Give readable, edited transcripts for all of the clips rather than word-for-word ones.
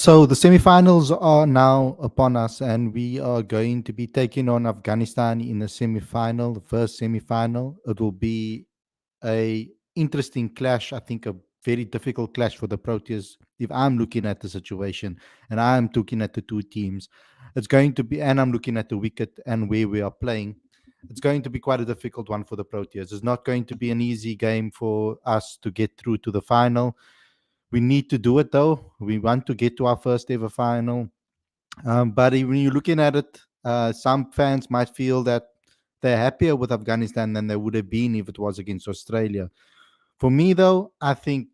So the semifinals are now upon us, and we are going to be taking on Afghanistan in the semifinal, the first semifinal. It will be a interesting clash. I think a very difficult clash for the Proteas. If I'm looking at the situation and I'm looking at the two teams, it's going to be, and I'm looking at the wicket and where we are playing. It's going to be quite a difficult one for the Proteas. It's not going to be an easy game for us to get through to the final. We need to do it though. We want to get to our first ever final. But when you're looking at it, some fans might feel that they're happier with Afghanistan than they would have been if it was against Australia. For me, though, I feel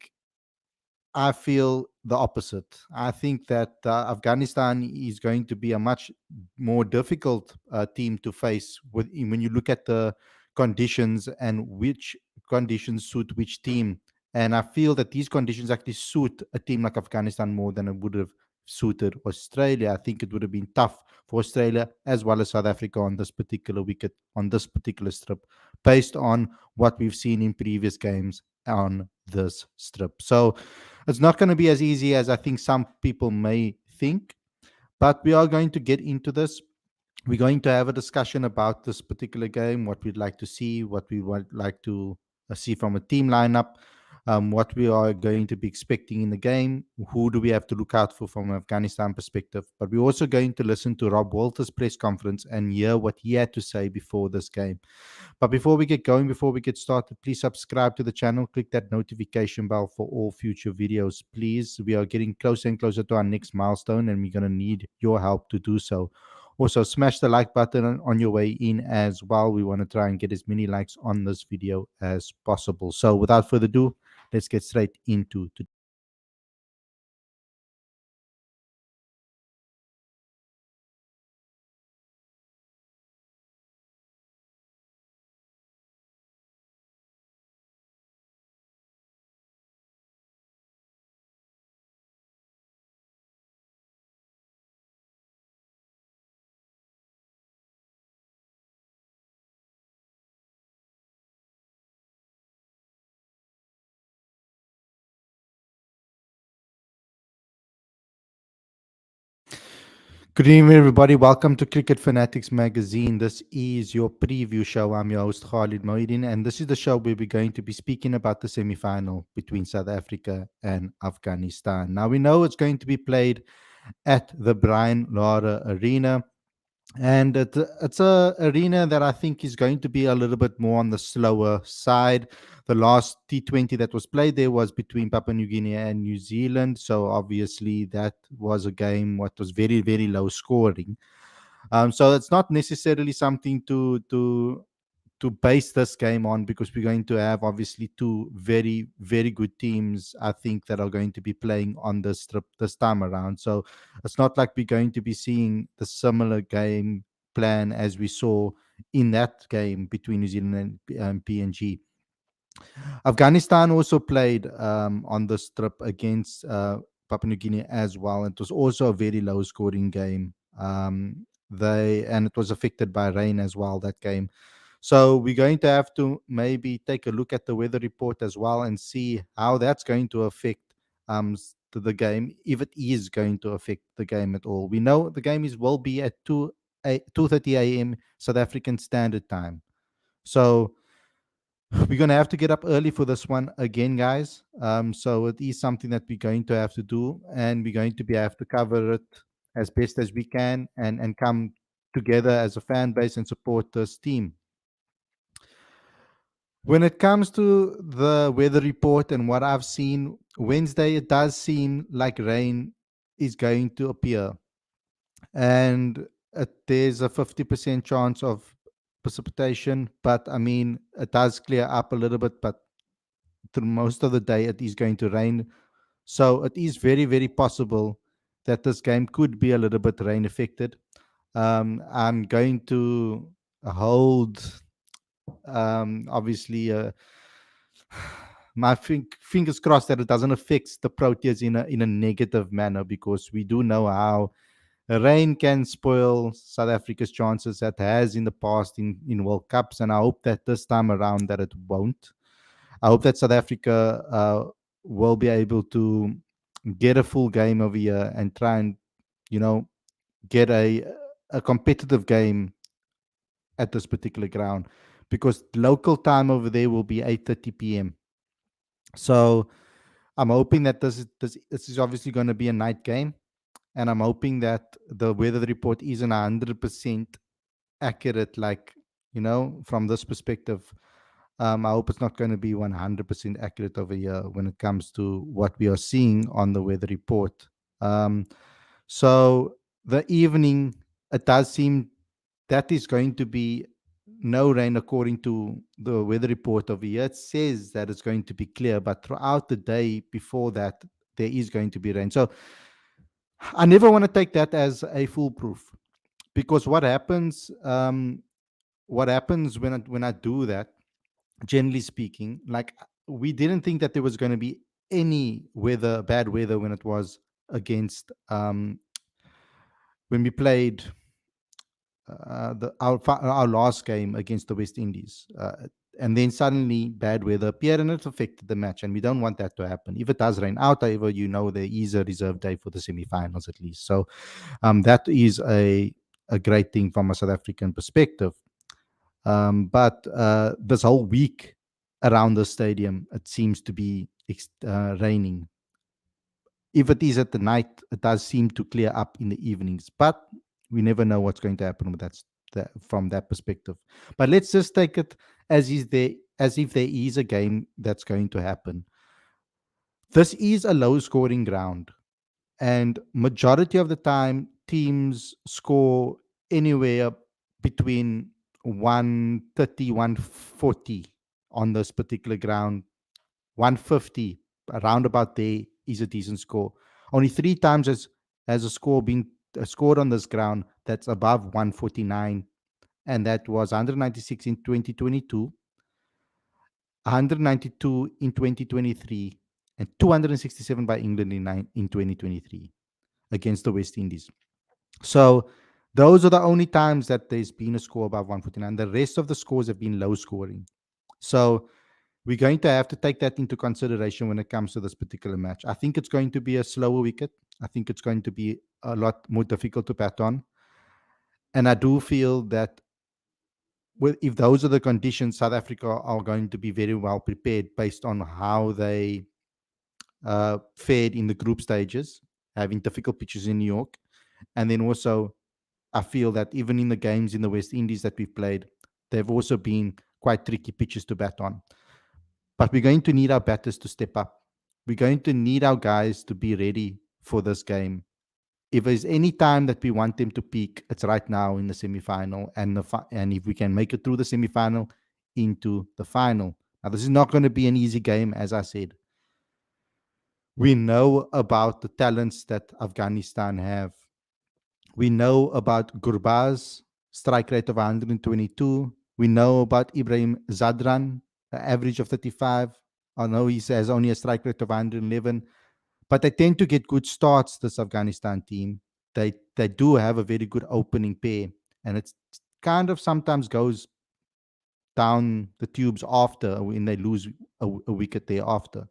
the opposite. I think that Afghanistan is going to be a much more difficult team to face when you look at the conditions and which conditions suit which team. And I feel that these conditions actually suit a team like Afghanistan more than it would have suited Australia. I think it would have been tough for Australia as well as South Africa on this particular wicket, on this particular strip, based on what we've seen in previous games on this strip. So it's not going to be as easy as I think some people may think, but we are going to get into this. We're going to have a discussion about this particular game, what we'd like to see, what we would like to see from a team lineup, what we are going to be expecting in the game, who do we have to look out for from an Afghanistan perspective. But we're also going to listen to Rob Walter's press conference and hear what he had to say before this game. But before we get going, before we get started, please subscribe to the channel. Click that notification bell for all future videos, please. We are getting closer and closer to our next milestone, and we're going to need your help to do so. Also, smash the like button on your way in as well. We want to try and get as many likes on this video as possible. So, without further ado, let's get straight into today's. Good evening, everybody. Welcome to Cricket Fanatics Magazine. This is your preview show. I'm your host, Khalid, and this is the show where we're going to be speaking about the semi final between South Africa and Afghanistan. Now, we know it's going to be played at the Brian Lara Arena. And it's a arena that I think is going to be a little bit more on the slower side. The last T20 that was played there was between Papua New Guinea and New Zealand. So obviously that was a game what was very, very low scoring. So it's not necessarily something to base this game on, because we're going to have obviously two very, very good teams, I think, that are going to be playing on this trip this time around. So it's not like we're going to be seeing the similar game plan as we saw in that game between New Zealand and PNG. Afghanistan also played on this trip against Papua New Guinea as well. It was also a very low scoring game. It was affected by rain as well, that game. So we're going to have to maybe take a look at the weather report as well and see how that's going to affect to the game, if it is going to affect the game at all. We know the game will be at 2:30 a.m. South African Standard Time. So we're going to have to get up early for this one again, guys. So it is something that we're going to have to do, and we're going to have to cover it as best as we can, and come together as a fan base and support this team. When it comes to the weather report and what I've seen, Wednesday, it does seem like rain is going to appear. And there's a 50% chance of precipitation, but I mean, it does clear up a little bit, but through most of the day, it is going to rain. So it is very, very possible that this game could be a little bit rain affected. I'm going to hold obviously my fingers crossed that it doesn't affect the Proteas in a negative manner, because we do know how rain can spoil South Africa's chances, that has in the past in World Cups, and I hope that this time around that it won't. I hope that South Africa will be able to get a full game over here and try and, you know, get a competitive game at this particular ground, because local time over there will be 8:30 p.m. So I'm hoping that this is obviously going to be a night game, and I'm hoping that the weather report isn't 100% accurate, like, from this perspective. I hope it's not going to be 100% accurate over here when it comes to what we are seeing on the weather report. Um, so the evening, it does seem that is going to be no rain according to the weather report over here. It says that it's going to be clear, but throughout the day before that, there is going to be rain. So I never want to take that as a foolproof, because what happens when I do that, generally speaking, like, we didn't think that there was going to be any bad weather when it was against when we played our last game against the West Indies. And then suddenly bad weather appeared and it affected the match. And we don't want that to happen. If it does rain out, however, there is a reserve day for the semi-finals at least. So that is a great thing from a South African perspective. But this whole week around the stadium, it seems to be raining. If it is at the night, it does seem to clear up in the evenings. But we never know what's going to happen with that from that perspective. But let's just take it as if there is a game that's going to happen. This is a low scoring ground, and majority of the time teams score anywhere between 130, 140 on this particular ground. 150, around about there, is a decent score. Only three times has a score been scored on this ground that's above 149, and that was 196 in 2022, 192 in 2023, and 267 by England in 2023 against the West Indies. So those are the only times that there's been a score above 149. The rest of the scores have been low scoring. So we're going to have to take that into consideration when it comes to this particular match. I think it's going to be a slower wicket. I think it's going to be a lot more difficult to bat on. And I do feel that if those are the conditions, South Africa are going to be very well prepared based on how they fared in the group stages, having difficult pitches in New York. And then also, I feel that even in the games in the West Indies that we've played, they've also been quite tricky pitches to bat on. But we're going to need our batters to step up. We're going to need our guys to be ready for this game. If there's any time that we want them to peak, it's right now in the semi-final, and if we can make it through the semi-final into the final. Now, this is not going to be an easy game, as I said. We know about the talents that Afghanistan have. We know about Gurbaz, strike rate of 122. We know about Ibrahim Zadran, average of 35. I know he has only a strike rate of 111, but they tend to get good starts, this Afghanistan team. They do have a very good opening pair, and it's kind of sometimes goes down the tubes after when they lose a wicket thereafter.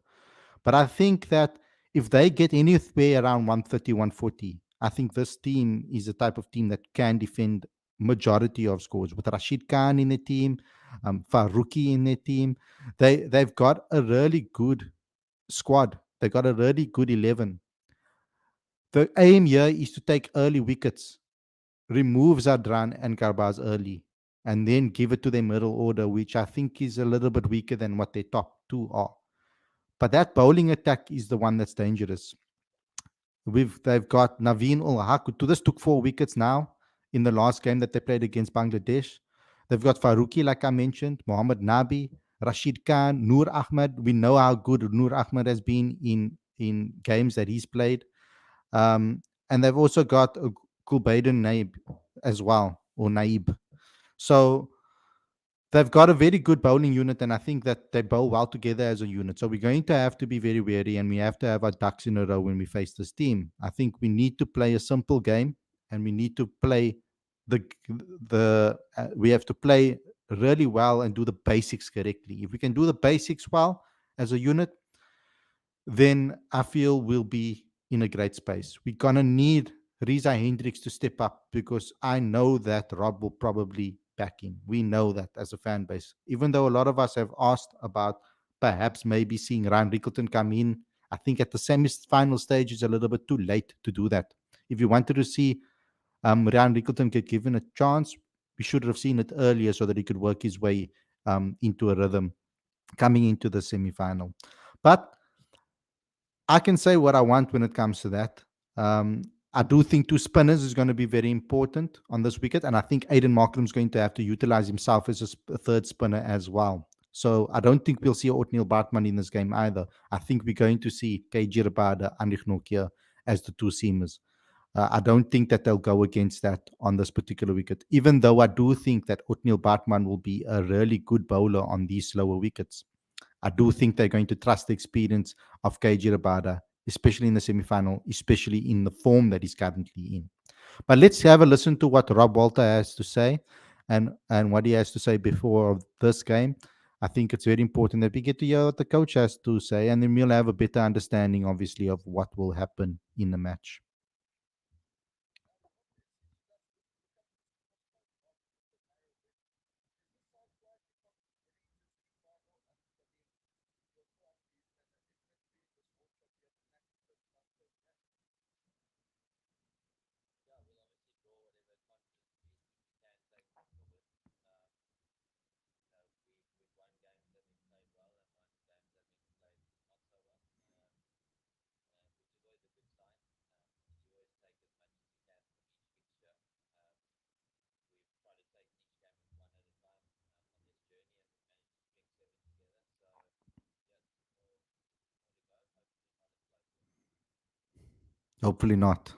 But I think that if they get anywhere around 130, 140, I think this team is the type of team that can defend majority of scores. With Rashid Khan in the team, Faruqi in their team, they've got a really good squad. They got a really good 11. The aim here is to take early wickets, remove Zadran and Garbaz early, and then give it to their middle order, which I think is a little bit weaker than what their top two are. But that bowling attack is the one that's dangerous. They've got Naveen ul Haq, who this took 4 wickets now in the last game that they played against Bangladesh. They've got Faruqi, like I mentioned, Mohammad Nabi, Rashid Khan, Noor Ahmed. We know how good Noor Ahmed has been in games that he's played. And they've also got Kulbaiden Naib as well, or Naib. So they've got a very good bowling unit, and I think that they bowl well together as a unit. So we're going to have to be very wary, and we have to have our ducks in a row when we face this team. I think we need to play a simple game, and we need to play we have to play really well and do the basics correctly. If we can do the basics well as a unit, then I feel we'll be in a great space. We're going to need Riza Hendricks to step up, because I know that Rob will probably back him. We know that as a fan base. Even though a lot of us have asked about perhaps maybe seeing Ryan Rickleton come in, I think at the semi-final stage it's a little bit too late to do that. If you wanted to see Ryan Rickleton get given a chance, we should have seen it earlier so that he could work his way into a rhythm coming into the semi-final. But I can say what I want when it comes to that. Um, I do think two spinners is going to be very important on this wicket, and I think Aiden Markram is going to have to utilize himself as a third spinner as well. So I don't think we'll see Othniel Bartman in this game either. I think we're going to see KG Rabada and Nokia as the two seamers. I don't think that they'll go against that on this particular wicket, even though I do think that Othniel Bartman will be a really good bowler on these slower wickets. I do think they're going to trust the experience of KG Rabada, especially in the semi-final, especially in the form that he's currently in. But let's have a listen to what Rob Walter has to say, and what he has to say before this game. I think it's very important that we get to hear what the coach has to say, and then we'll have a better understanding, obviously, of what will happen in the match. Hopefully not.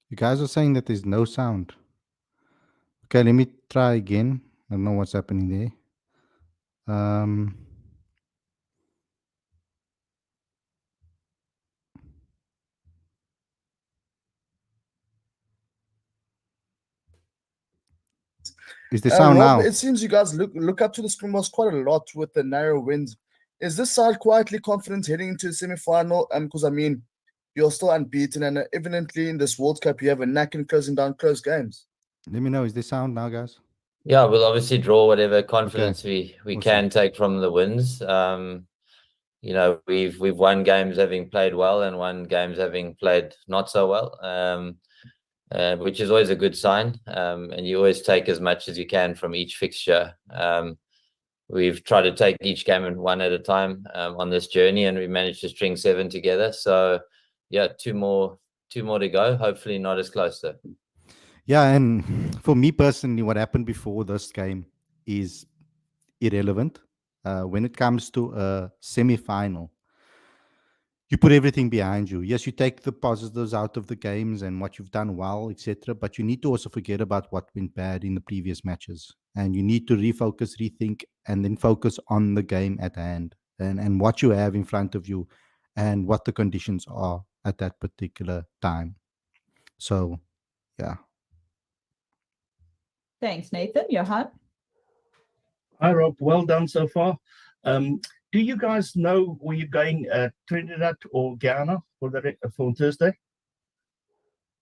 You guys are saying that there's no sound. Okay, let me try again. I don't know what's happening there. Um, is the sound Rob, now? it seems you guys look up to the Springboks quite a lot with the narrow wins. Is this side quietly confident heading into the semi-final? Because I mean, you're still unbeaten, and evidently in this World Cup, you have a knack in closing down close games. Let me know. Is the sound now, guys? Yeah, we'll obviously draw whatever Okay, confidence we awesome. can take from the wins. We've won games having played well and won games having played not so well, which is always a good sign. And you always take as much as you can from each fixture. We've tried to take each game one at a time on this journey, and we managed to string 7 together. So, yeah, two more to go. Hopefully, not as close though. Yeah, and for me personally, what happened before this game is irrelevant. When it comes to a semi-final, you put everything behind you. Yes, you take the positives out of the games and what you've done well, etc. But you need to also forget about what went bad in the previous matches, and you need to refocus, rethink, and then focus on the game at hand and what you have in front of you, and what the conditions are at that particular time. So, yeah. Thanks, Nathan. Johan? Hi, Rob. Well done so far. Um, do you guys know where you're going, Trinidad or Guyana for Thursday?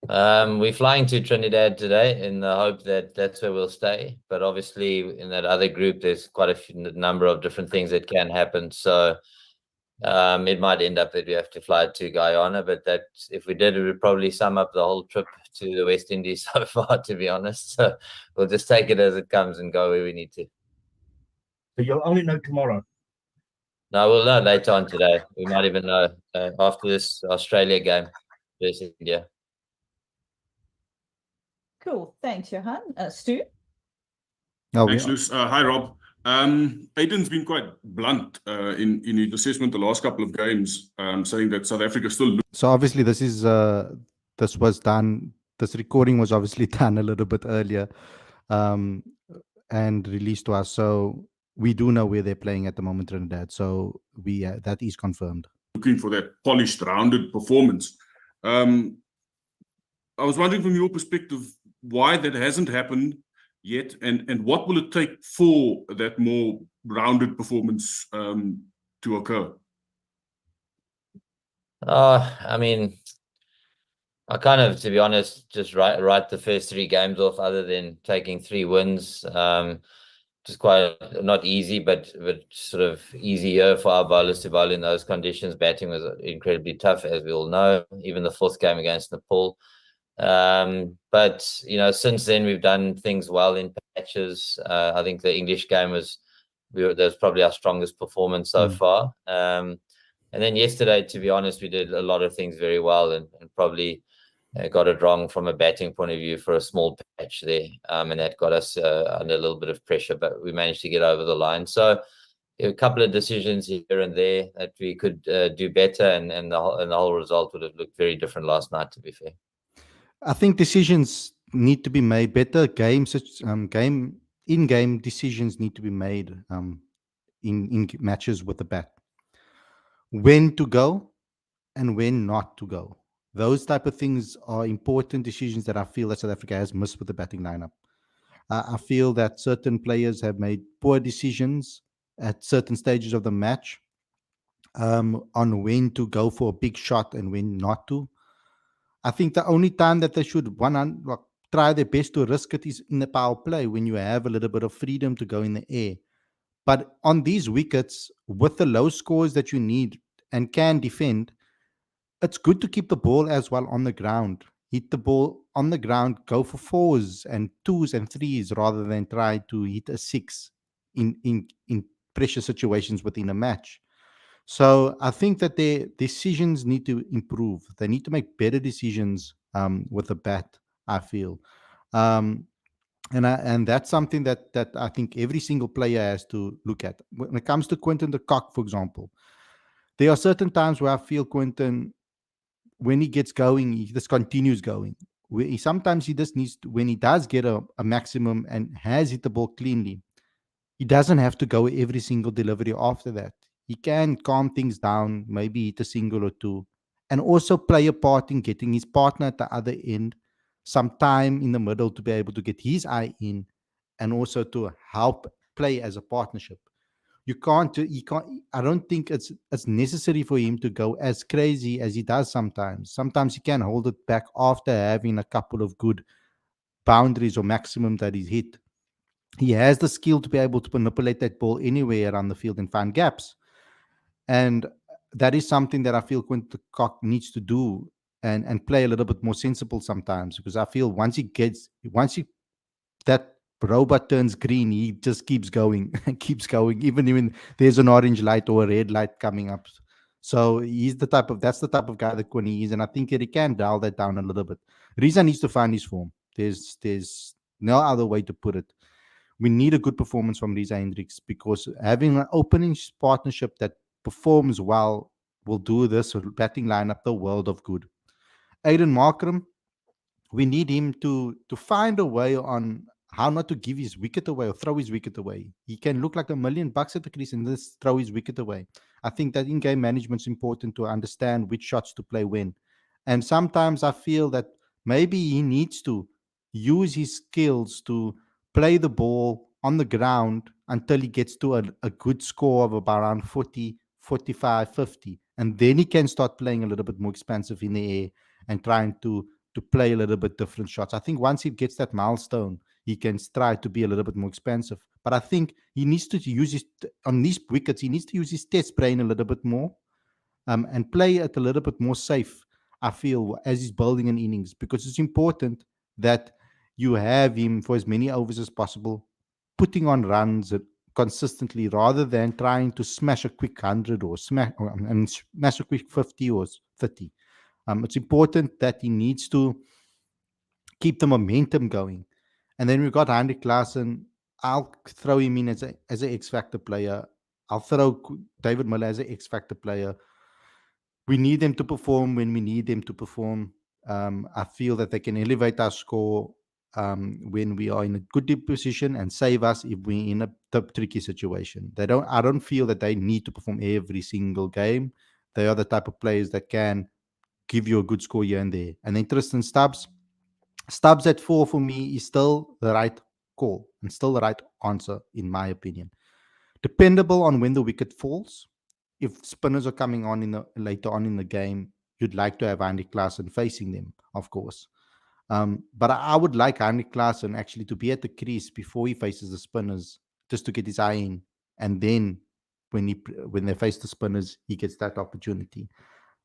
We're flying to Trinidad today in the hope that that's where we'll stay. But obviously, in that other group, there's quite a number of different things that can happen. So it might end up that we have to fly to Guyana. But that, if we did, it would probably sum up the whole trip to the West Indies so far, to be honest. So we'll just take it as it comes and go where we need to. So you'll only know tomorrow. No, we'll know later on today. We might even know after this Australia game versus India. Cool. Thanks, Johan. Stu? No, Thanks, Luce. Hi, Rob. Aidan's been quite blunt in his assessment the last couple of games, saying that South Africa still So obviously this was done. This recording was obviously done a little bit earlier, and released to us. So we do know where they're playing at the moment, Trinidad. So we that is confirmed. looking for that polished, rounded performance. I was wondering from your perspective why that hasn't happened yet, and what will it take for that more rounded performance to occur? I mean, I kind of, to be honest, just write the first 3 games off, other than taking 3 wins. Just quite not easy, but sort of easier for our bowlers to bowl in those conditions. Batting was incredibly tough, as we all know, even the 4th game against Nepal. But, you know, since then we've done things well in patches. I think the English game was probably our strongest performance so far. And then yesterday, to be honest, we did a lot of things very well, and probably got it wrong from a batting point of view for a small patch there, and that got us under a little bit of pressure, but we managed to get over the line. So a couple of decisions here and there that we could do better, and the whole result would have looked very different last night, to be fair. I think decisions need to be made better. In-game decisions need to be made in matches with the bat. When to go and when not to go. Those type of things are important decisions that I feel that South Africa has missed with the batting lineup. I feel that certain players have made poor decisions at certain stages of the match on when to go for a big shot and when not to. I think the only time that they should try their best to risk it is in the power play, when you have a little bit of freedom to go in the air. But on these wickets, with the low scores that you need and can defend, it's good to keep the ball as well on the ground. Hit the ball on the ground, go for 4s and 2s and 3s rather than try to hit a 6 in pressure situations within a match. So I think that their decisions need to improve. They need to make better decisions with the bat, I feel. And that's something that I think every single player has to look at. When it comes to Quinton de Kock, for example, there are certain times where I feel Quinton, when he gets going, he just continues going. Sometimes he just needs to, when he does get a maximum and has hit the ball cleanly, he doesn't have to go every single delivery after that. He can calm things down, maybe hit a single or 2, and also play a part in getting his partner at the other end some time in the middle to be able to get his eye in, and also to help play as a partnership. You can't. I don't think it's necessary for him to go as crazy as he does sometimes. Sometimes he can hold it back after having a couple of good boundaries or maximum that he's hit. He has the skill to be able to manipulate that ball anywhere around the field and find gaps. And that is something that I feel Quinton Cock needs to do, and play a little bit more sensible sometimes, because I feel once that robot turns green, he just keeps going and keeps going, even when there's an orange light or a red light coming up. So that's the type of guy that Quinny is, and I think that he can dial that down a little bit. Riza needs to find his form. There's no other way to put it. We need a good performance from Riza Hendricks, because having an opening partnership that performs well will do this batting lineup the world of good. Aiden Markram, we need him to find a way on how not to give his wicket away or throw his wicket away. He can look like $1 million at the crease and just throw his wicket away. I think that in-game management is important to understand which shots to play when. And sometimes I feel that maybe he needs to use his skills to play the ball on the ground until he gets to a good score of about around 40, 45, 50. And then he can start playing a little bit more expansive in the air and trying to play a little bit different shots. I think once he gets that milestone, he can try to be a little bit more expensive. But I think he needs to use on these wickets, he needs to use his test brain a little bit more, and play it a little bit more safe, I feel, as he's building an innings, because it's important that you have him for as many overs as possible, putting on runs consistently, rather than trying to smash a quick 100 or smash a quick 50 or 30. It's important that he needs to keep the momentum going. And then we've got Heinrich Klaasen. I'll throw him in as an X Factor player. I'll throw David Miller as an X Factor player. We need them to perform when we need them to perform. I feel that they can elevate our score when we are in a good position and save us if we're in a tricky situation. I don't feel that they need to perform every single game. They are the type of players that can give you a good score here and there. And then Tristan Stubbs at 4 for me is still the right call and still the right answer, in my opinion. Dependable on when the wicket falls. If spinners are coming on later on in the game, you'd like to have Heinrich Klaasen facing them, of course. But I would like Heinrich Klaasen actually to be at the crease before he faces the spinners, just to get his eye in, and then when they face the spinners, he gets that opportunity.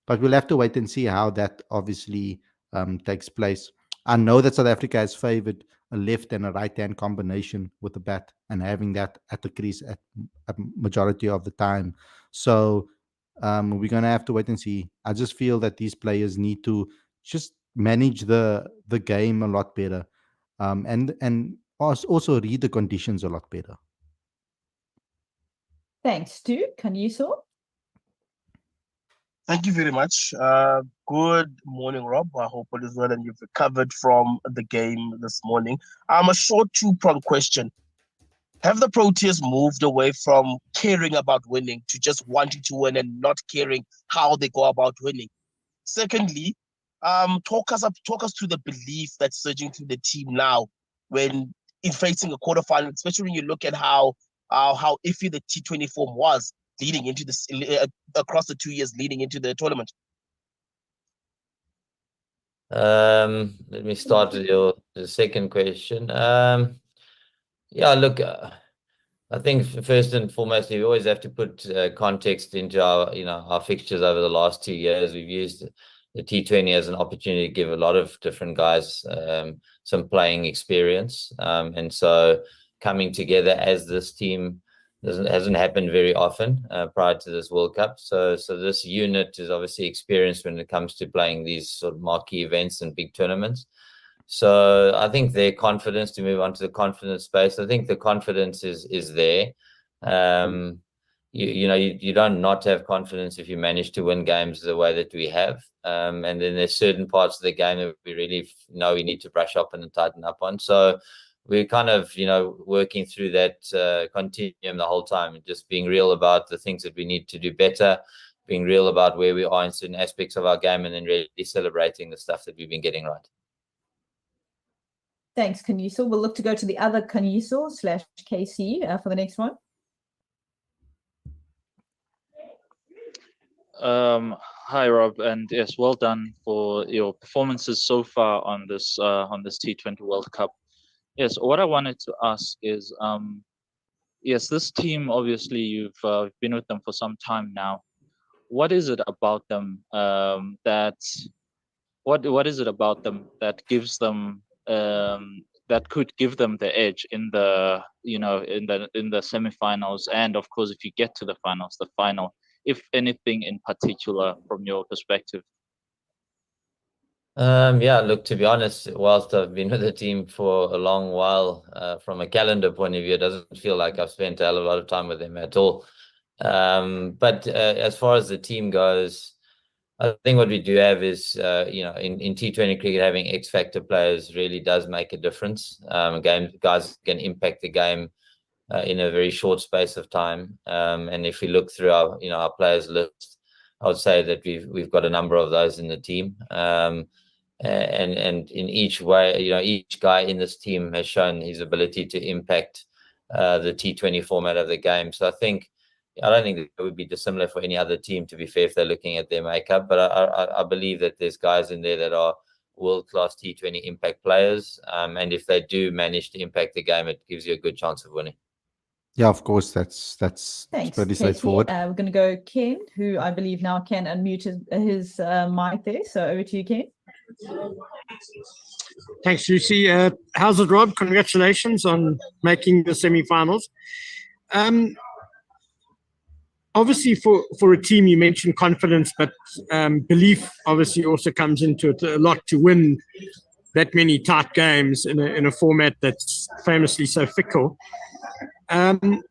But we'll have to wait and see how that obviously takes place. I know that South Africa has favored a left and a right-hand combination with the bat and having that at the crease at a majority of the time. So we're going to have to wait and see. I just feel that these players need to just manage the game a lot better and also read the conditions a lot better. Thanks, Stu. Kaniso? Thank you very much. Good morning, Rob. I hope all is well and you've recovered from the game this morning. A short two-pronged question. Have the Proteas moved away from caring about winning to just wanting to win and not caring how they go about winning? Secondly, talk us through the belief that's surging through the team now when in facing a quarterfinal, especially when you look at how iffy the T20 form was leading into this across the 2 years leading into the tournament. Let me start with the second question. Yeah, look, I think first and foremost, we always have to put context into our fixtures over the last 2 years. We've used the T20 as an opportunity to give a lot of different guys some playing experience, and so coming together as this team hasn't happened very often prior to this World Cup. So this unit is obviously experienced when it comes to playing these sort of marquee events and big tournaments. So I think their confidence, to move on to the confidence space, I think the confidence is there. You don't not have confidence if you manage to win games the way that we have. And then there's certain parts of the game that we really know we need to brush up and tighten up on. So we're kind of, working through that continuum the whole time, and just being real about the things that we need to do better, being real about where we are in certain aspects of our game, and then really celebrating the stuff that we've been getting right. Thanks, Kaniso. We'll look to go to the other Kaniso/KC for the next one. Hi, Rob, and yes, well done for your performances so far on this T20 World Cup. Yes, what I wanted to ask is, yes, this team, obviously you've been with them for some time now. What is it about them what is it about them that gives them that could give them the edge in the in the semifinals, and of course if you get to the finals, the final, if anything in particular from your perspective? Yeah, look, to be honest, whilst I've been with the team for a long while, from a calendar point of view, it doesn't feel like I've spent a hell of a lot of time with them at all. But as far as the team goes, I think what we do have is, in T20 cricket, having X-factor players really does make a difference. Guys can impact the game in a very short space of time. And if we look through our players list, I would say that we've got a number of those in the team. And in each way, each guy in this team has shown his ability to impact the T20 format of the game. So I don't think it would be dissimilar for any other team, to be fair, if they're looking at their makeup. But I believe that there's guys in there that are world-class T20 impact players. And if they do manage to impact the game, it gives you a good chance of winning. Yeah, of course, that's Thanks, pretty Casey. straightforward. We're going to go Ken, who I believe now can unmute his mic there. So over to you, Ken. Thanks, Lucy. How's it, Rob? Congratulations on making the semi-finals. Obviously, for a team, you mentioned confidence, but belief obviously also comes into it a lot to win that many tight games in a format that's famously so fickle. And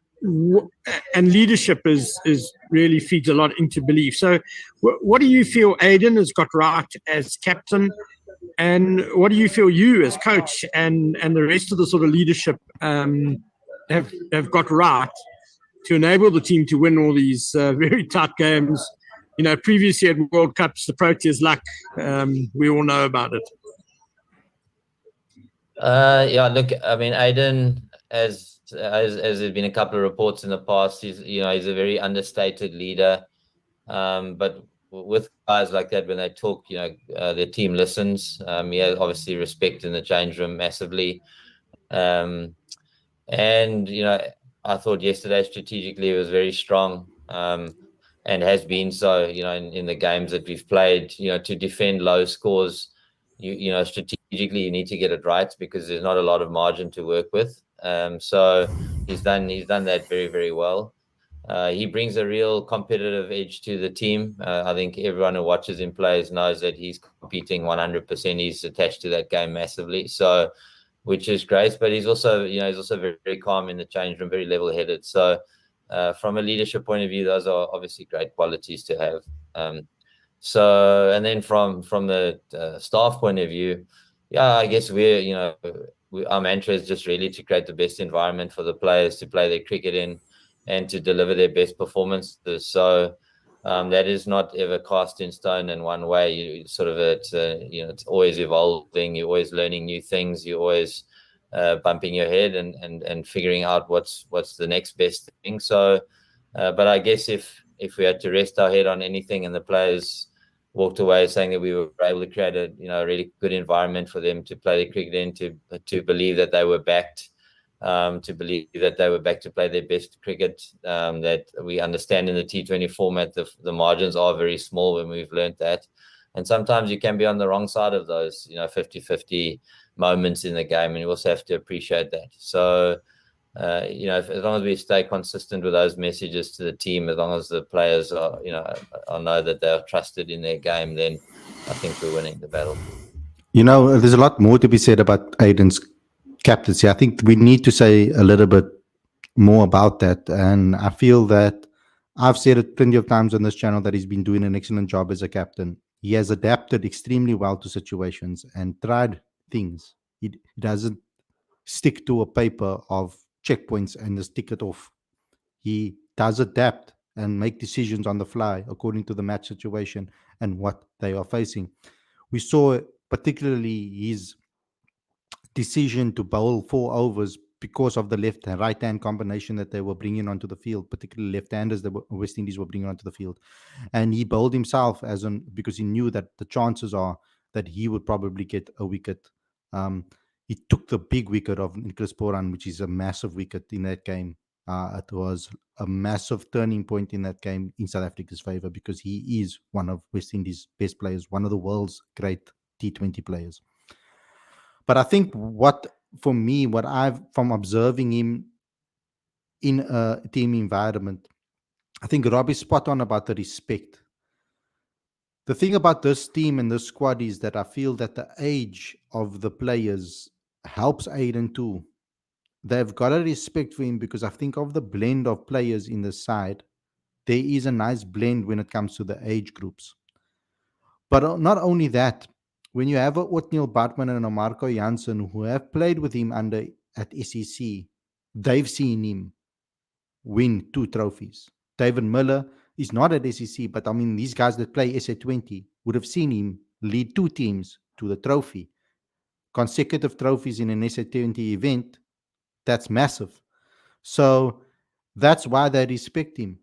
leadership is really feeds a lot into belief. So what do you feel Aiden has got right as captain, and what do you feel you as coach and the rest of the sort of leadership have got right to enable the team to win all these very tight games? You know, previously at World Cups, the Proteas luck, we all know about it. Yeah, look, I mean, Aiden, as there's been a couple of reports in the past, he's a very understated leader. But with guys like that, when they talk, their team listens. He has obviously respect in the change room massively. And I thought yesterday strategically it was very strong. And has been so, in the games that we've played, to defend low scores, strategically you need to get it right because there's not a lot of margin to work with. So he's done that very, very well. He brings a real competitive edge to the team. I think everyone who watches him play knows that he's competing 100%. He's attached to that game massively. So, which is great, but he's also very, very calm in the change room, very level-headed. So, from a leadership point of view, those are obviously great qualities to have. So, and then from the staff point of view, yeah, I guess our mantra is just really to create the best environment for the players to play their cricket in and to deliver their best performances. So that is not ever cast in stone in one way. It's always evolving. You're always learning new things. You're always bumping your head and figuring out what's the next best thing. So, but I guess if we had to rest our head on anything and the players walked away saying that we were able to create a really good environment for them to play the cricket in, to believe that they were backed, to play their best cricket, that we understand in the T20 format the margins are very small when we've learned that. And sometimes you can be on the wrong side of those 50-50 moments in the game, and you also have to appreciate that. So as long as we stay consistent with those messages to the team, as long as the players are know that they are trusted in their game, then I think we're winning the battle. There's a lot more to be said about Aiden's captaincy. I think we need to say a little bit more about that. And I feel that I've said it plenty of times on this channel that he's been doing an excellent job as a captain. He has adapted extremely well to situations and tried things. He doesn't stick to a paper of checkpoints and just tick it off. He does adapt and make decisions on the fly according to the match situation and what they are facing. We saw particularly his decision to bowl 4 overs because of the left and right hand combination that they were bringing onto the field, particularly left-handers that West Indies were bringing onto the field. And he bowled himself because he knew that the chances are that he would probably get a wicket. He took the big wicket of Nicholas Poran, which is a massive wicket in that game. It was a massive turning point in that game in South Africa's favour because he is one of West Indies' best players, one of the world's great T20 players. But I think what I've from observing him in a team environment, I think Rob is spot on about the respect. The thing about this team and this squad is that I feel that the age of the players helps Aiden too. They've got a respect for him because I think of the blend of players in the side, there is a nice blend when it comes to the age groups. But not only that, when you have a Othniel Bartman and a Marco Jansen who have played with him at SEC, they've seen him win 2 trophies. David Miller is not at SEC, but I mean, these guys that play SA20 would have seen him lead 2 teams to the trophy. Consecutive trophies in an SA20 event, that's massive. So that's why they respect him.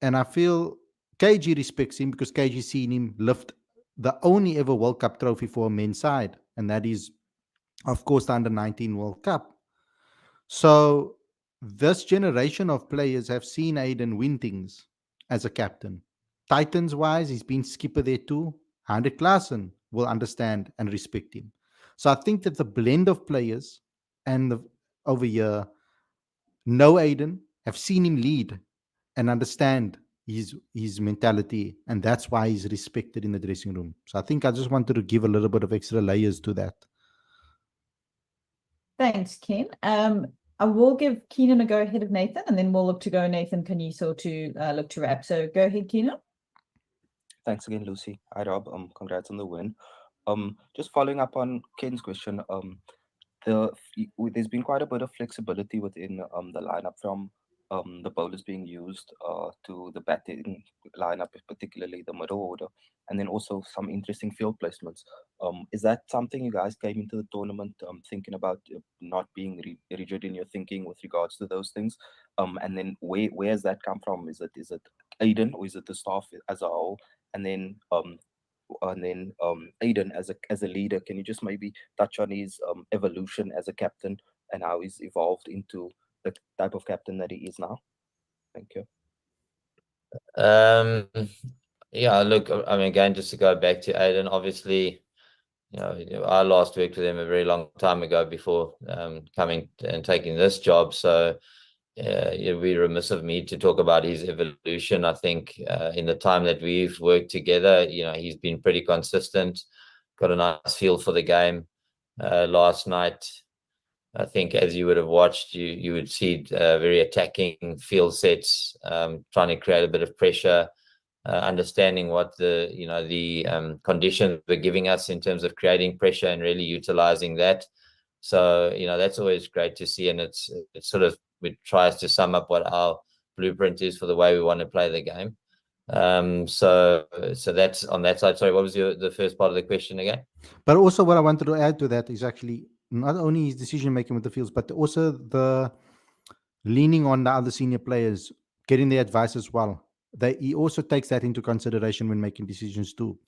And I feel KG respects him because KG seen him lift the only ever World Cup trophy for a men's side, and that is, of course, the Under-19 World Cup. So this generation of players have seen Aiden win things as a captain. Titans-wise, he's been skipper there too. Hendrik Klaasen will understand and respect him. So I think that the blend of players and over here know Aiden, have seen him lead and understand his mentality, and that's why he's respected in the dressing room. So I think I just wanted to give a little bit of extra layers to that. Thanks, Ken. I will give Keenan a go ahead of Nathan, and then we'll look to go Nathan Caniso to look to wrap. So go ahead, Keenan. Thanks again, Lucy. Hi, Rob. Congrats on the win. Just following up on Ken's question, there's been quite a bit of flexibility within the lineup, from the bowlers being used to the batting lineup, particularly the middle order, and then also some interesting field placements. Is that something you guys came into the tournament thinking about, not being rigid in your thinking with regards to those things? And then where has that come from? Is it Aiden, or is it the staff as a whole? And then Aiden, as a leader, can you just maybe touch on his evolution as a captain and how he's evolved into the type of captain that he is now? Thank you. Yeah, look, I mean, again, just to go back to Aiden, obviously, I last worked with him a very long time ago before coming and taking this job. So it'd be remiss of me to talk about his evolution. I think in the time that we've worked together, he's been pretty consistent, got a nice feel for the game. Last night, I think, as you would have watched, you would see very attacking field sets, trying to create a bit of pressure, understanding what the conditions were giving us in terms of creating pressure and really utilizing that. So that's always great to see, and it's sort of, it tries to sum up what our blueprint is for the way we want to play the game. So that's on that side. Sorry, what was the first part of the question again? But also what I wanted to add to that is actually not only his decision making with the fields, but also the leaning on the other senior players, getting their advice as well. He also takes that into consideration when making decisions too.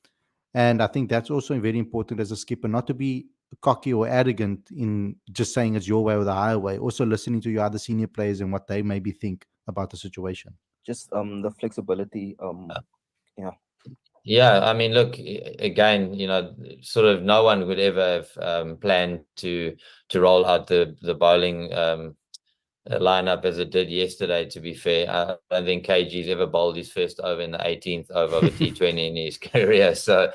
And I think that's also very important as a skipper, not to be cocky or arrogant in just saying it's your way or the highway. Also listening to your other senior players and what they maybe think about the situation. Just the flexibility. Yeah, I mean, look, again, sort of no one would ever have planned to roll out the bowling lineup as it did yesterday, to be fair. I don't think KG's ever bowled his first over in the 18th over of a T20 in his career, so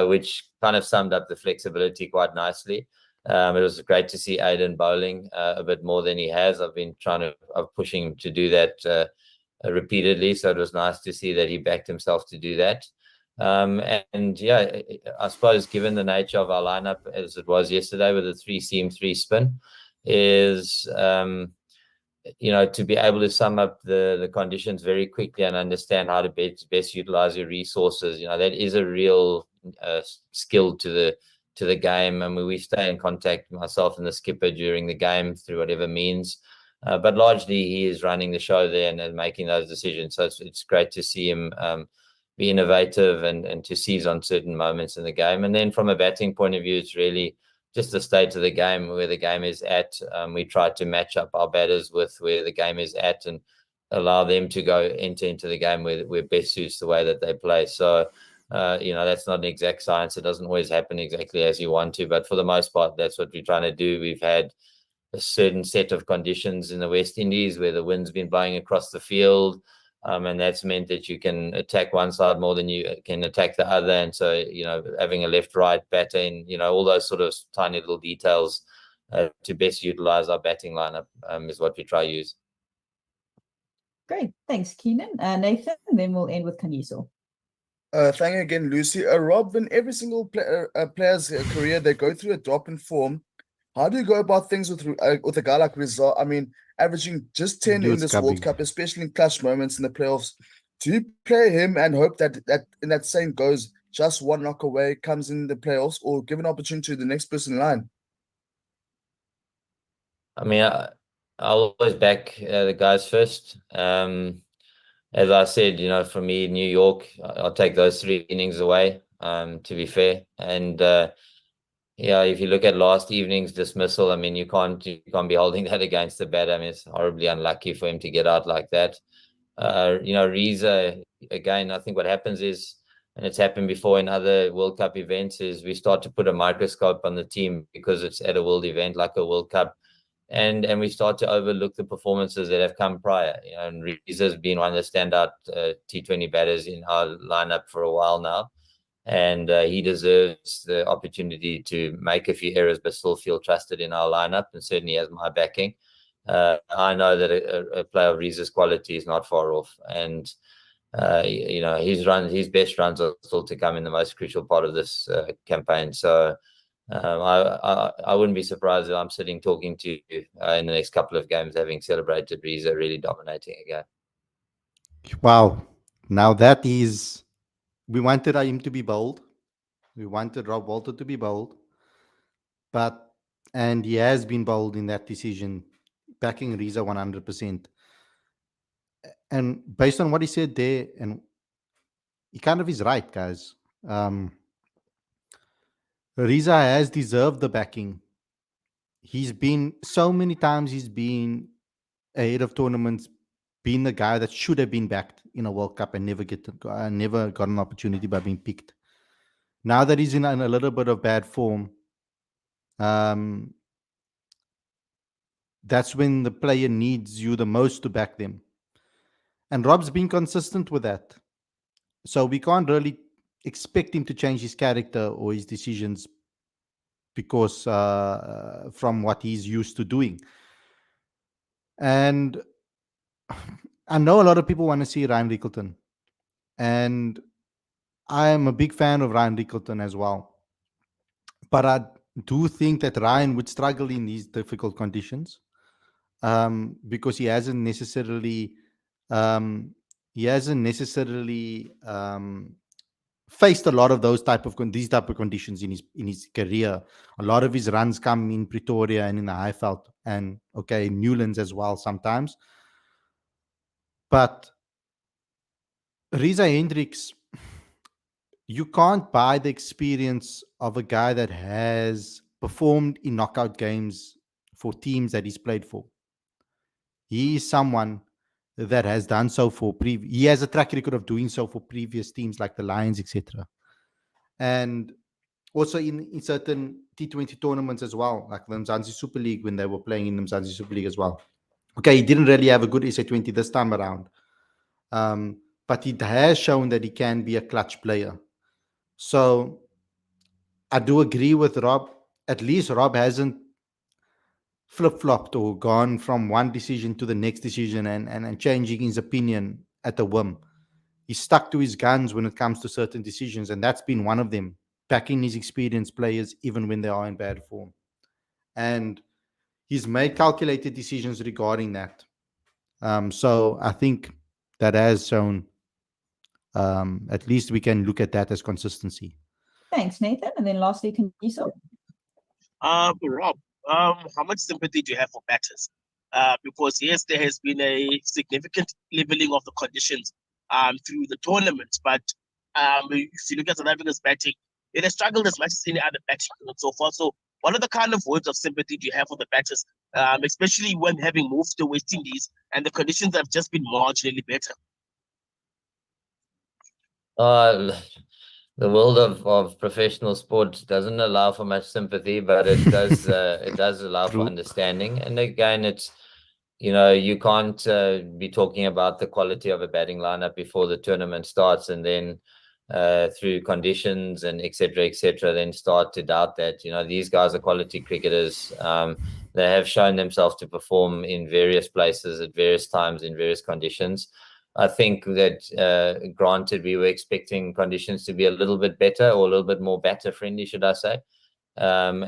which kind of summed up the flexibility quite nicely. It was great to see Aiden bowling a bit more than he has. I've been pushing him to do that repeatedly, so it was nice to see that he backed himself to do that. And yeah, I suppose given the nature of our lineup as it was yesterday with a 3-seam 3-spin, is to be able to sum up the conditions very quickly and understand how to best utilize your resources. That is a real skill to the game. I mean, we stay in contact, myself and the skipper, during the game through whatever means. But largely he is running the show there and making those decisions. So it's great to see him be innovative and to seize on certain moments in the game. And then from a batting point of view, it's really just the state of the game, where the game is at. We try to match up our batters with where the game is at and allow them to enter into the game where best suits the way that they play. So, that's not an exact science. It doesn't always happen exactly as you want to, but for the most part, that's what we're trying to do. We've had a certain set of conditions in the West Indies where the wind's been blowing across the field. And that's meant that you can attack one side more than you can attack the other. And so, having a left-right batter and, all those sort of tiny little details to best utilize our batting lineup is what we try to use. Great. Thanks, Keenan. Nathan, and then we'll end with Caniso. Thank you again, Lucy. Rob, in every single player's career, they go through a drop in form. How do you go about things with a guy like Rizal? I mean, averaging just 10 in this World Cup, especially in clutch moments in the playoffs. Do you play him and hope that in that same goes just one knock away, comes in the playoffs, or give an opportunity to the next person in line? I mean, I'll always back the guys first. As I said, for me, New York, I'll take those 3 innings away, to be fair. And if you look at last evening's dismissal, I mean, you can't be holding that against the batter. I mean, it's horribly unlucky for him to get out like that. Riza, again, I think what happens is, and it's happened before in other World Cup events, is we start to put a microscope on the team because it's at a world event like a World Cup. And we start to overlook the performances that have come prior. And Riza's been one of the standout T20 batters in our lineup for a while now. and he deserves the opportunity to make a few errors but still feel trusted in our lineup, and certainly has my backing. I know that a player of Riza's quality is not far off, and his best runs are still to come in the most crucial part of this campaign. So I wouldn't be surprised if I'm sitting talking to you in the next couple of games, having celebrated Riza really dominating again. Wow. Now that is, we wanted him to be bold. We wanted Rob Walter to be bold, and he has been bold in that decision, backing Riza 100%. And based on what he said there, and he kind of is right, guys. Riza has deserved the backing. He's been so many times, he's been ahead of tournaments, being the guy that should have been backed in a World Cup and never got an opportunity by being picked. Now that he's in a little bit of bad form, that's when the player needs you the most to back them. And Rob's been consistent with that. So we can't really expect him to change his character or his decisions because from what he's used to doing. And I know a lot of people want to see Ryan Rickleton. And I am a big fan of Ryan Rickleton as well. But I do think that Ryan would struggle in these difficult conditions because he hasn't necessarily faced a lot of these type of conditions in his career. A lot of his runs come in Pretoria and in the Highveld, and Newlands as well sometimes. But Riza Hendricks, you can't buy the experience of a guy that has performed in knockout games for teams that he's played for. He is someone that has done so he has a track record of doing so for previous teams like the Lions, etc. And also in certain T20 tournaments as well, like the Mzansi Super League, when they were playing in the Mzansi Super League as well. Okay, he didn't really have a good SA20 this time around. But he has shown that he can be a clutch player. So I do agree with Rob. At least Rob hasn't flip-flopped or gone from one decision to the next decision and changing his opinion at a whim. He's stuck to his guns when it comes to certain decisions, and that's been one of them, backing his experienced players even when they are in bad form. And he's made calculated decisions regarding that. So I think that has shown, at least we can look at that as consistency. Thanks, Nathan. And then lastly, Kaniso. Rob, how much sympathy do you have for batters? Because yes, there has been a significant leveling of the conditions through the tournament, but if you look at South Africa's batting, it has struggled as much as any other batting and so forth. So what are the kind of words of sympathy do you have for the batters, especially when having moved to West Indies and the conditions have just been marginally better? The world of professional sport doesn't allow for much sympathy, but it does allow for understanding. And again, it's, you can't be talking about the quality of a batting lineup before the tournament starts, and then through conditions and et cetera, then start to doubt that. These guys are quality cricketers. They have shown themselves to perform in various places at various times in various conditions. I think that, granted, we were expecting conditions to be a little bit better, or a little bit more batter friendly, should I say,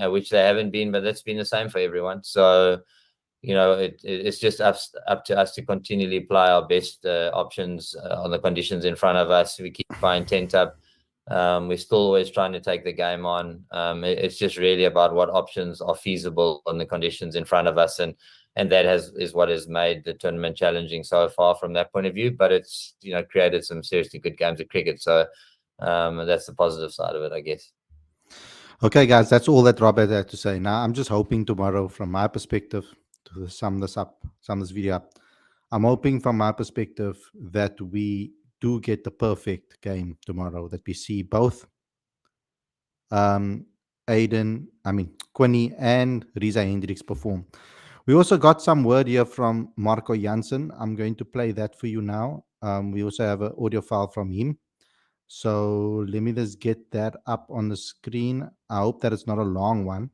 which they haven't been, but that's been the same for everyone. So, it's just up to us to continually apply our best options on the conditions in front of us. We keep our intent up. We're still always trying to take the game on. It's just really about what options are feasible on the conditions in front of us, and that is what has made the tournament challenging so far from that point of view. But it's created some seriously good games of cricket. So that's the positive side of it, I guess. Okay, guys, that's all that Robert had to say. Now, I'm just hoping tomorrow, from my perspective, to sum this video up, I'm hoping from my perspective that we do get the perfect game tomorrow, that we see both Quinny and Riza Hendricks perform. We also got some word here from Marco Jansen. I'm going to play that for you now. We also have an audio file from him. So let me just get that up on the screen. I hope that it's not a long one,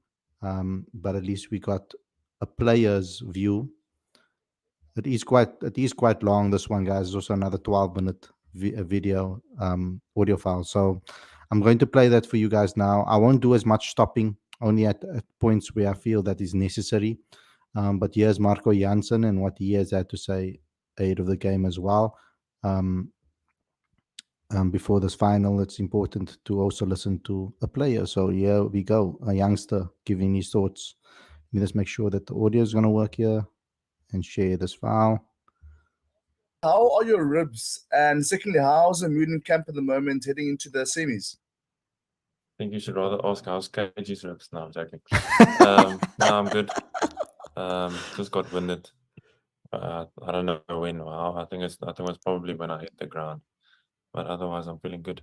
but at least we got a player's view. It is quite long. This one, guys, is also another 12-minute video audio file. So I'm going to play that for you guys now. I won't do as much stopping, only at points where I feel that is necessary. But here's Marco Jansen and what he has had to say ahead of the game as well. Before this final, it's important to also listen to a player. So here we go, a youngster giving his thoughts. Let me just make sure that the audio is going to work here and share this file. How are your ribs? And secondly, how's the mood in camp at the moment heading into the semis? I think you should rather ask how's KG's ribs. No, I'm joking. No, I'm good. Just got winded. I don't know when or how. I think it was probably when I hit the ground. But otherwise, I'm feeling good.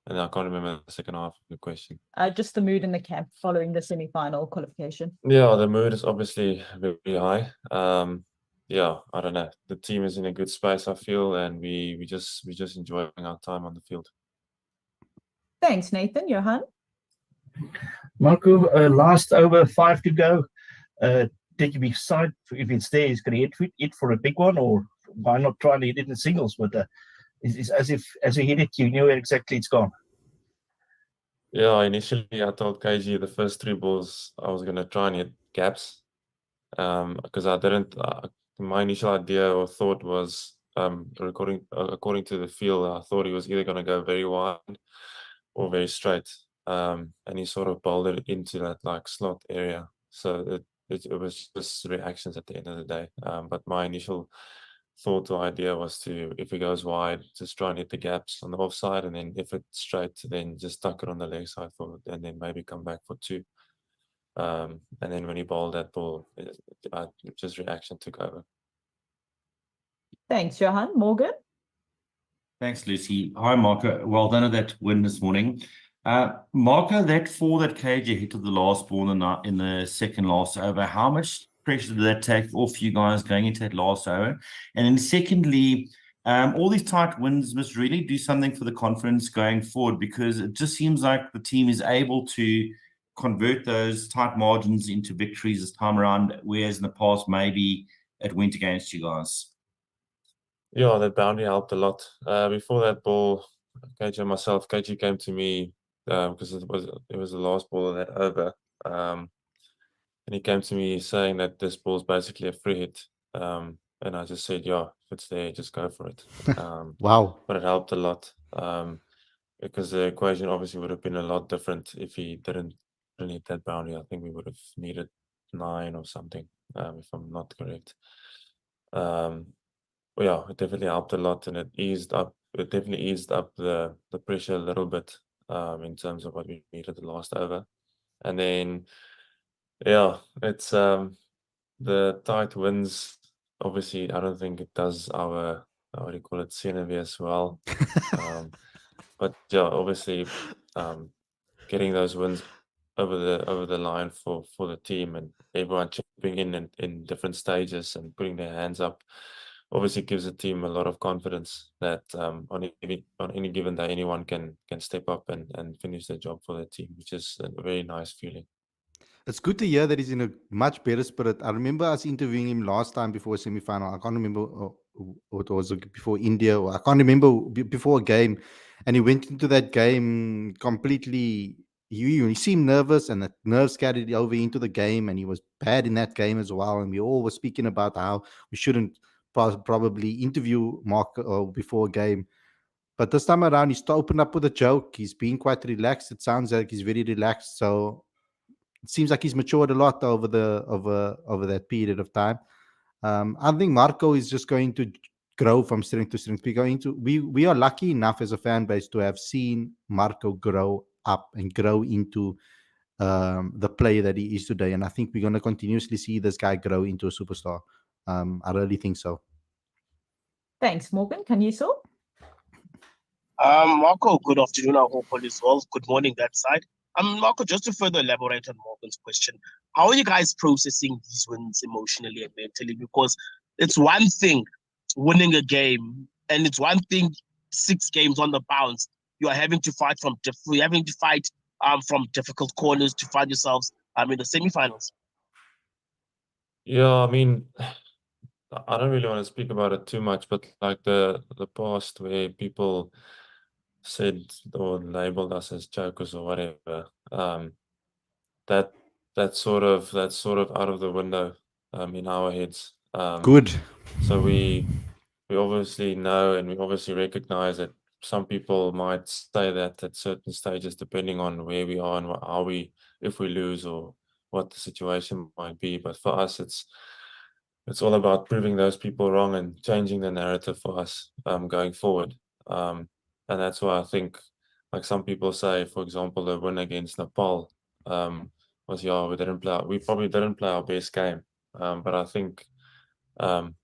And I can't remember the second half of the question. Just the mood in the camp following the semi-final qualification. Yeah, the mood is obviously very high. Yeah, I don't know. The team is in a good space, I feel, and we just enjoying our time on the field. Thanks, Nathan. Johan? Marco, last over, 5 to go. Did you decide if it's there, he's going to hit it for a big one, or why not try and hit it in singles? But it's as if as you hit it, you knew where exactly it's gone. Yeah, initially I told KG the first 3 balls I was going to try and hit gaps, because I didn't. My initial idea or thought was, according to the field, I thought he was either going to go very wide or very straight, and he sort of bowled it into that like slot area. So it was just reactions at the end of the day. But my initial thought or idea was to, if it goes wide, just try and hit the gaps on the offside, and then if it's straight, then just tuck it on the leg side for, and then maybe come back for 2. And then when he bowled that ball, just reaction took over. Thanks, Johan. Morgan? Thanks, Lucy. Hi, Marco. Well done at that win this morning. Marco, that 4 that KJ hit to the last ball in the second last over, how much pressure did that take off you guys going into that last over? And then secondly, all these tight wins must really do something for the confidence going forward, because it just seems like the team is able to convert those tight margins into victories this time around, whereas in the past maybe it went against you guys. Yeah, that boundary helped a lot. Before that ball, KG and myself, KG came to me because it was the last ball of that over, and he came to me saying that this ball is basically a free hit, and I just said, yeah, if it's there, just go for it. Wow. But it helped a lot, because the equation obviously would have been a lot different if he didn't hit that boundary. I think we would have needed 9 or something, if I'm not correct. Well, yeah, it definitely helped a lot, and it definitely eased up the pressure a little bit, in terms of what we needed the last over. And then, yeah, it's the tight wins. Obviously, I don't think it does our, what do you call it, scenery as well. But yeah, obviously, getting those wins over the line for the team, and everyone chipping in different stages and putting their hands up, obviously gives the team a lot of confidence that on any given day anyone can step up and finish their job for the team, which is a very nice feeling. It's good to hear that he's in a much better spirit. I remember us interviewing him last time before a semi-final. I can't remember what was it, before India, or I can't remember before a game. And he went into that game completely. He seemed nervous, and the nerves carried over into the game, and he was bad in that game as well. And we all were speaking about how we shouldn't probably interview Mark before a game. But this time around, he's opened up with a joke. He's being quite relaxed. It sounds like he's very relaxed. So it seems like he's matured a lot over that period of time. I think Marco is just going to grow from strength to strength. We are lucky enough as a fan base to have seen Marco grow up and grow into the player that he is today. And I think we're going to continuously see this guy grow into a superstar. I really think so. Thanks, Morgan. Can you so? Marco, good afternoon. I hope all is well. Good morning, that side. Marco, just to further elaborate on Morgan's question, how are you guys processing these wins emotionally and mentally? Because it's one thing winning a game, and it's one thing 6 games on the bounce, you are having to fight from difficult corners to find yourselves in the semi-finals. Yeah, I mean, I don't really want to speak about it too much, but like the past where people said or labeled us as jokers or whatever, that that's sort of out of the window in our heads. Good. So we obviously know and we obviously recognize that some people might say that at certain stages, depending on where we are and how we, if we lose or what the situation might be. But for us, it's all about proving those people wrong and changing the narrative for us going forward. And that's why I think, like some people say, for example, the win against Nepal was, yeah, we probably didn't play our best game. But I think that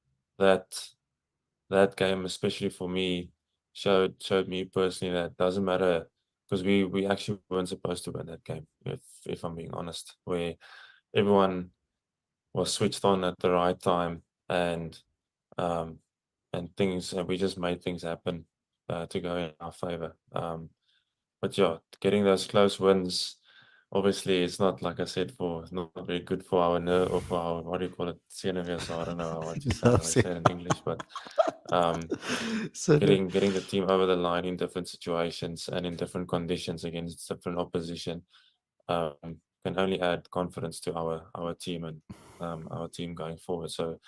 game, especially for me, showed me personally that doesn't matter, because we actually weren't supposed to win that game, if I'm being honest, where everyone was switched on at the right time and we just made things happen to go in our favor. But yeah, getting those close wins, obviously it's not, like I said, not very good for our nerve or for our, what do you call it, senuwees, so I don't know what you say, how they say it in English, but So getting the team over the line in different situations and in different conditions against different opposition can only add confidence to our team and our team going forward. So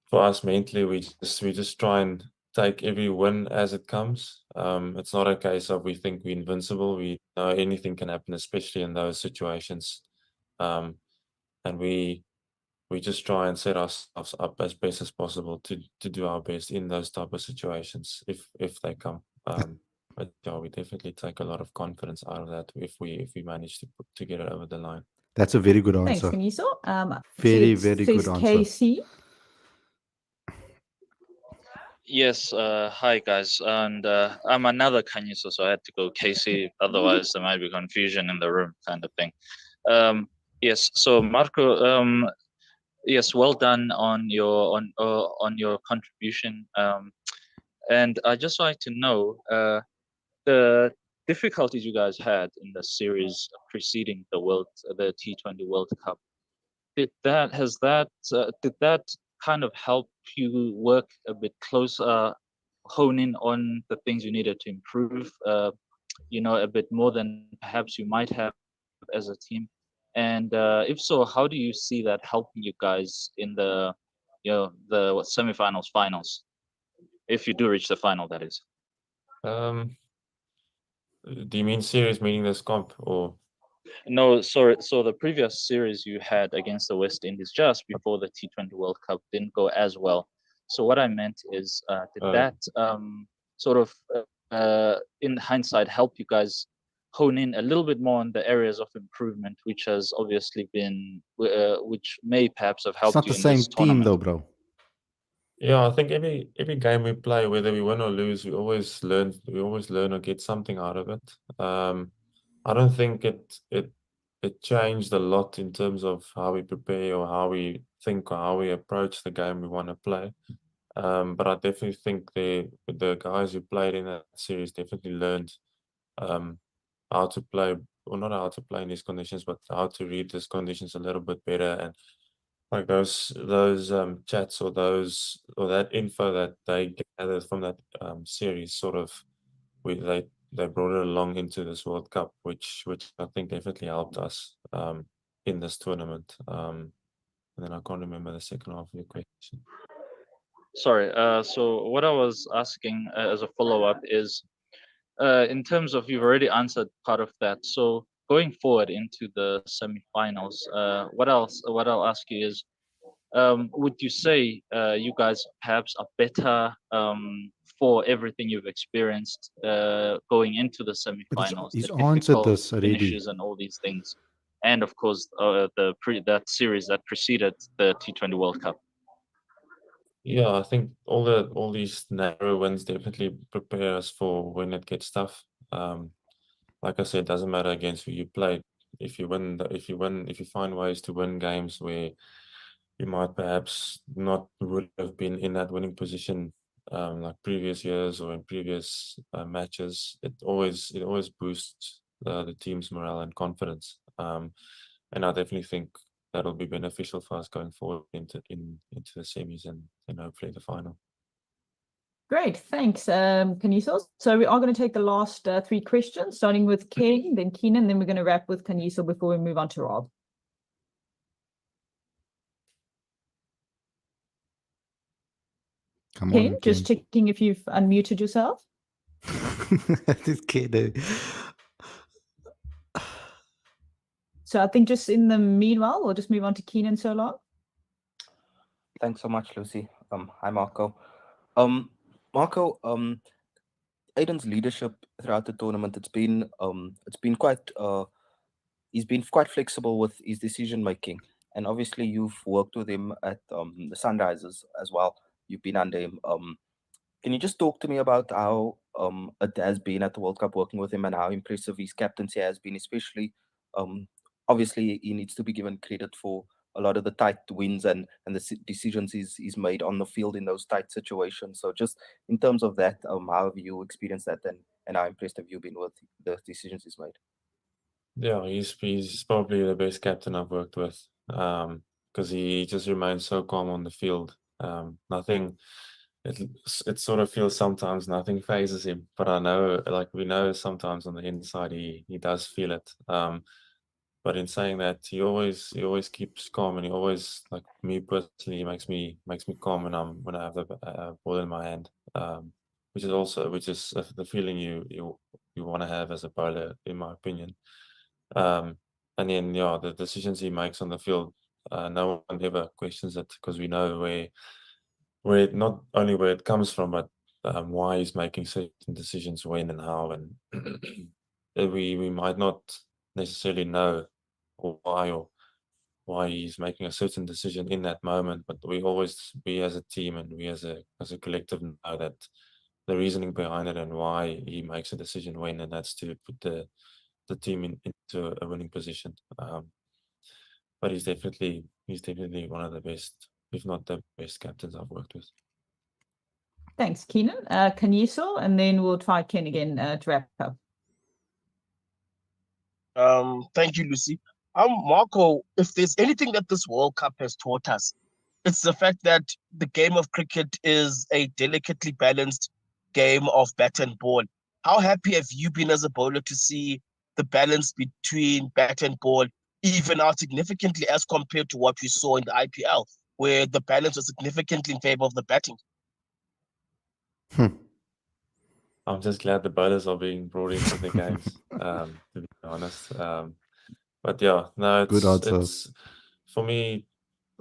for us mentally, we just try and take every win as it comes. It's not a case of we think we're invincible. We know anything can happen, especially in those situations. And we just try and set ourselves up as best as possible to do our best in those type of situations if they come. But yeah, we definitely take a lot of confidence out of that if we manage to get it over the line. that's a very good Thanks, answer. Kaniso. Very, it very says good answer. KC. Yes, hi guys, and I'm another Kaniso, so I had to go KC, otherwise there might be confusion in the room, kind of thing. Yes, so Marco, yes, well done on your contribution, and I just like to know the difficulties you guys had in the series preceding the T20 World Cup. Did that kind of help you work a bit closer, hone in on the things you needed to improve, a bit more than perhaps you might have as a team? And if so, how do you see that helping you guys in the semifinals, finals, if you do reach the final, that is? Do you mean series, meaning this comp, or? No, sorry. So the previous series you had against the West Indies just before the T20 World Cup didn't go as well. So what I meant is, did that sort of, in hindsight, help you guys hone in a little bit more on the areas of improvement, which has obviously been, which may perhaps have It's helped not you the in same this team tournament? though, bro. Yeah, I think every game we play, whether we win or lose, we always learn or get something out of it. I don't think it changed a lot in terms of how we prepare or how we think or how we approach the game we want to play. But I definitely think the guys who played in that series definitely learned how to play, or not how to play in these conditions, but how to read these conditions a little bit better. And like those chats or that info that they gathered from that series, sort of they brought it along into this World Cup, which I think definitely helped us in this tournament. And then I can't remember the second half of your question. Sorry. So what I was asking as a follow-up is, in terms of, you've already answered part of that. So going forward into the semi-finals, what I'll ask you is, would you say you guys perhaps are better for everything you've experienced going into the semi-finals, he's the answered difficult this already. finishes and all these things, and of course that series that preceded the T20 World Cup? Yeah, I think all these narrow wins definitely prepare us for when it gets tough. Like I said, it doesn't matter against who you play. If you find ways to win games where you might perhaps not would have been in that winning position like previous years or in previous matches, it always boosts the team's morale and confidence. And I definitely think that'll be beneficial for us going forward into the semis and hopefully the final. Great, thanks, Kaniso. So we are going to take the last 3 questions, starting with King, then Keenan, then we're going to wrap with Kaniso before we move on to Rob. Come King, on, just Ken. checking if you've unmuted yourself. Just kidding. So I think just in the meanwhile, we'll just move on to Keenan so long. Thanks so much, Lucy. Hi, Marco. Marco, Aidan's leadership throughout the tournament, it's been quite he's been quite flexible with his decision making, and obviously you've worked with him at the Sunrisers as well. You've been under him. Can you just talk to me about how it has been at the World Cup working with him, and how impressive his captaincy has been, especially obviously he needs to be given credit for a lot of the tight wins and the decisions he's made on the field in those tight situations. So just in terms of that, how have you experienced that, and how impressed have you been with the decisions he's made? Yeah, he's probably the best captain I've worked with, because he just remains so calm on the field. Nothing. It sort of feels sometimes nothing phases him, but I know, like we know, sometimes on the inside he does feel it. But in saying that, he always keeps calm, and he always, like me personally, makes me calm when I have the ball in my hand. Which is the feeling you want to have as a bowler, in my opinion. And then yeah, the decisions he makes on the field, no one ever questions it, because we know where not only where it comes from, but why he's making certain decisions, when and how, and we might not necessarily know why he's making a certain decision in that moment, but we as a team and we as a collective know that the reasoning behind it and why he makes a decision when, and that's to put the team into a winning position. But he's definitely one of the best, if not the best captains I've worked with. Thanks, Keenan. Kaniso, and then we'll try Ken again to wrap up. Thank you, Lucy. Marco, if there's anything that this World Cup has taught us, it's the fact that the game of cricket is a delicately balanced game of bat and ball. How happy have you been as a bowler to see the balance between bat and ball even out significantly as compared to what we saw in the IPL, where the balance was significantly in favor of the batting? I'm just glad the bowlers are being brought into the games, to be honest. But yeah, no, Good answer. it's for me.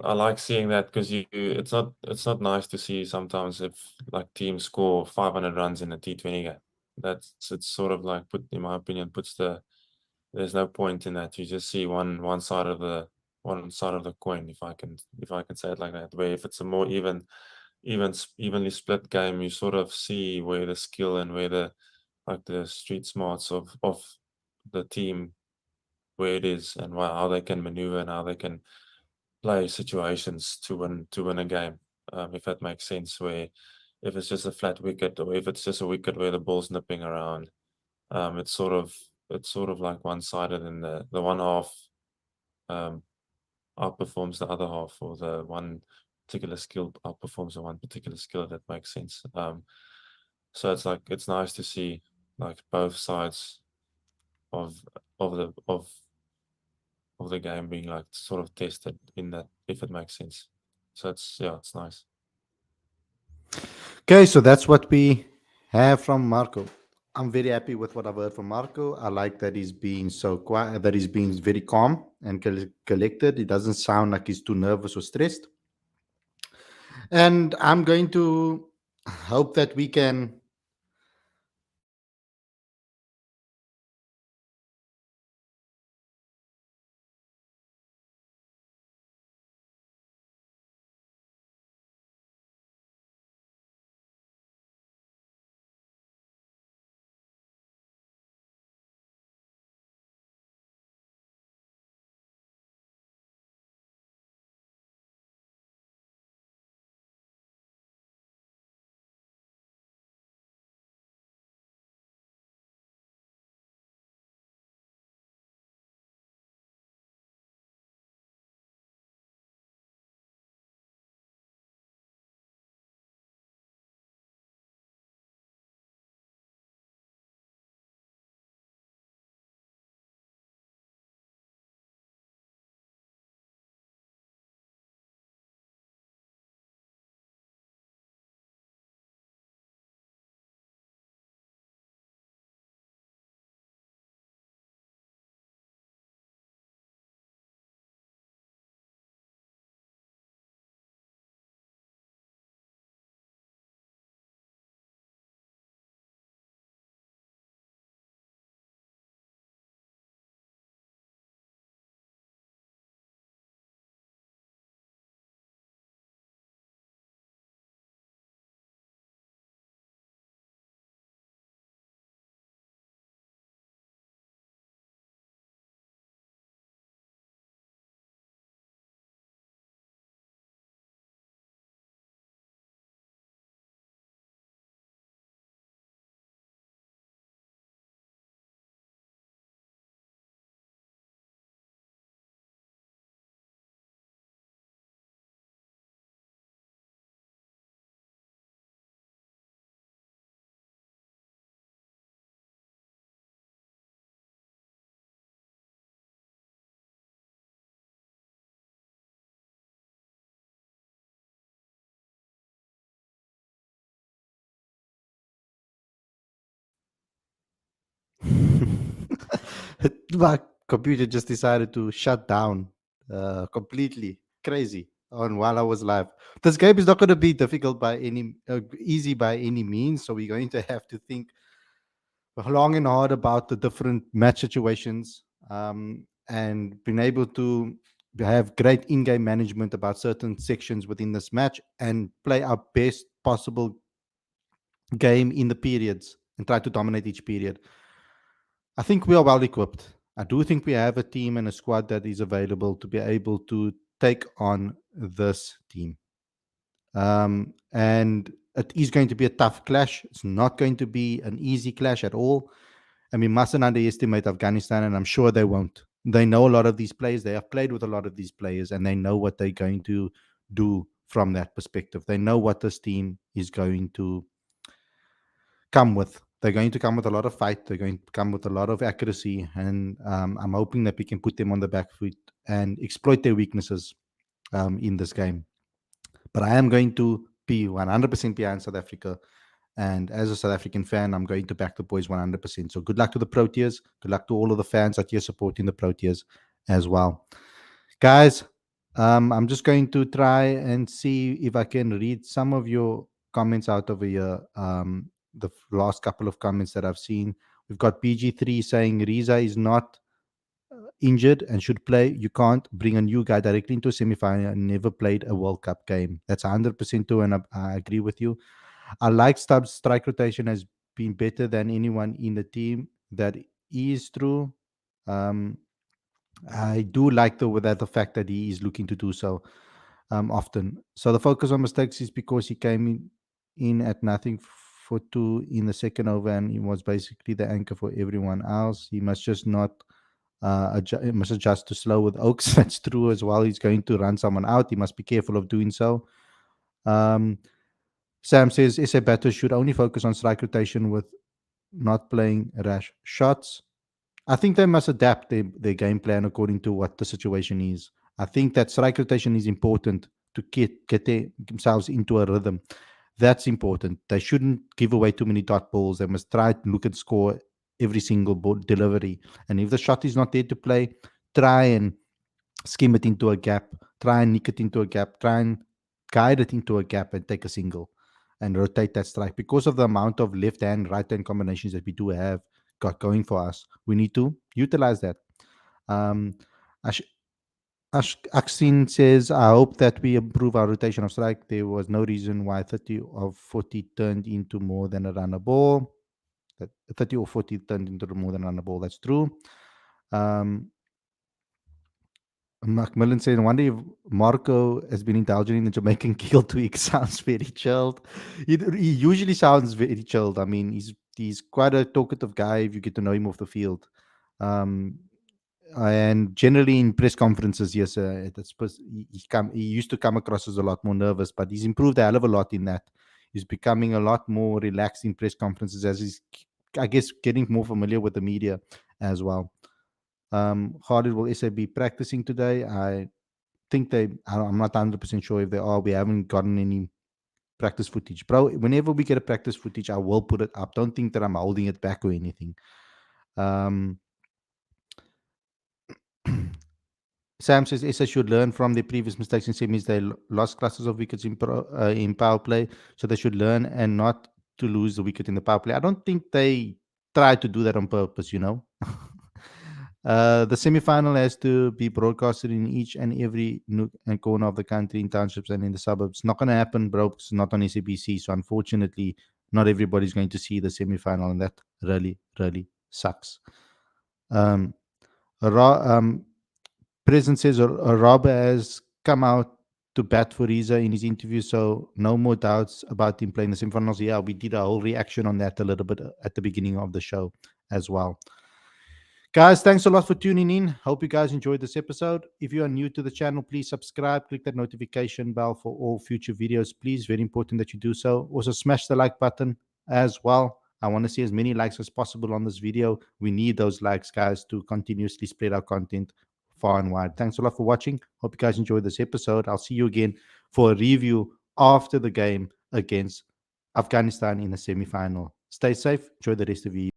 I like seeing that, because it's not nice to see sometimes if like teams score 500 runs in a T20 game. It's sort of like, in my opinion, there's no point in that. You just see one side of the coin, if I can say it like that. Where if it's a more evenly split game, you sort of see where the skill and where the street smarts of the team, where it is, and how they can maneuver and how they can play situations to win a game, if that makes sense. Where if it's just a flat wicket, or if it's just a wicket where the ball's nipping around, it's sort of like one-sided, and the one half outperforms the other half, or the one particular skill outperforms the one particular skill, if that makes sense. So it's nice to see like both sides of the game being like sort of tested in that, if it makes sense. So it's nice. Okay, so that's what we have from Marco. I'm very happy with what I've heard from Marco. I like that he's being so quiet, that he's being very calm and collected. He doesn't sound like he's too nervous or stressed. And I'm going to hope that we can My computer just decided to shut down completely. Crazy. On while I was live. This game is not going to be difficult by any easy by any means. So we're going to have to think long and hard about the different match situations, and being able to have great in-game management about certain sections within this match and play our best possible game in the periods and try to dominate each period. I think we are well equipped. I do think we have a team and a squad that is available to be able to take on this team. And it is going to be a tough clash. It's not going to be an easy clash at all. And we mustn't underestimate Afghanistan, and I'm sure they won't. They know a lot of these players. They have played with a lot of these players, and they know what they're going to do from that perspective. They know what this team is going to come with. They're going to come with a lot of fight. They're going to come with a lot of accuracy, and I'm hoping that we can put them on the back foot and exploit their weaknesses in this game. But I am going to be 100% behind South Africa. And as a South African fan, I'm going to back the boys 100%. So good luck to the Proteas. Good luck to all of the fans that you're supporting the Proteas as well. Guys, I'm just going to try and see if I can read some of your comments out over here. The last couple of comments that I've seen. We've got BG3 saying Riza is not injured and should play. You can't bring a new guy directly into a semi-final and never played a World Cup game. That's 100% true, and I agree with you. I like Stubbs' strike rotation has been better than anyone in the team. That is true. I do like the fact that he is looking to do so often. So the focus on mistakes is because he came in at nothing for two in the second over, and he was basically the anchor for everyone else. He must just not adjust to slow with Oaks. That's true as well. He's going to run someone out. He must be careful of doing so. Sam says SA batters should only focus on strike rotation with not playing rash shots. I think they must adapt their game plan according to what the situation is. I think that strike rotation is important to get themselves into a rhythm. That's important. They shouldn't give away too many dot balls. They must try to look and score every single ball delivery. And if the shot is not there to play, try and skim it into a gap. Try and nick it into a gap. Try and guide it into a gap and take a single and rotate that strike. Because of the amount of left hand, right hand combinations that we do have got going for us, we need to utilize that. Aksin says, I hope that we improve our rotation of strike. There was no reason why 30 of 40 turned into more than a runner ball. 30 or 40 turned into more than a runner ball. That's true. Macmillan said, I wonder if Marco has been indulging in the Jamaican kill tweak. Sounds very chilled. He usually sounds very chilled. I mean, he's quite a talkative guy if you get to know him off the field. And generally in press conferences, yes, he used to come across as a lot more nervous, but he's improved a hell of a lot in that. He's becoming a lot more relaxed in press conferences as he's, I guess, getting more familiar with the media as well. Khalid, will SA be practicing today? I think I'm not 100% sure if they are. We haven't gotten any practice footage. Bro, whenever we get a practice footage, I will put it up. Don't think that I'm holding it back or anything. Sam says SA should learn from their previous mistakes in semis. They lost clusters of wickets in power play, so they should learn and not to lose the wicket in the power play. I don't think they tried to do that on purpose, you know. The semi-final has to be broadcasted in each and every nook and corner of the country, in townships and in the suburbs. Not going to happen, bro. It's not on SABC. So unfortunately, not everybody's going to see the semi-final, and that really, really sucks. President says Rob has come out to bat for Riza in his interview, so no more doubts about him playing the semi-finals. Yeah, we did a whole reaction on that a little bit at the beginning of the show as well. Guys, thanks a lot for tuning in. Hope you guys enjoyed this episode. If you are new to the channel, please subscribe. Click that notification bell for all future videos. Please, very important that you do so. Also, smash the like button as well. I want to see as many likes as possible on this video. We need those likes, guys, to continuously spread our content far and wide. Thanks a lot for watching. Hope you guys enjoyed this episode. I'll see you again for a review after the game against Afghanistan in the semi-final. Stay safe. Enjoy the rest of your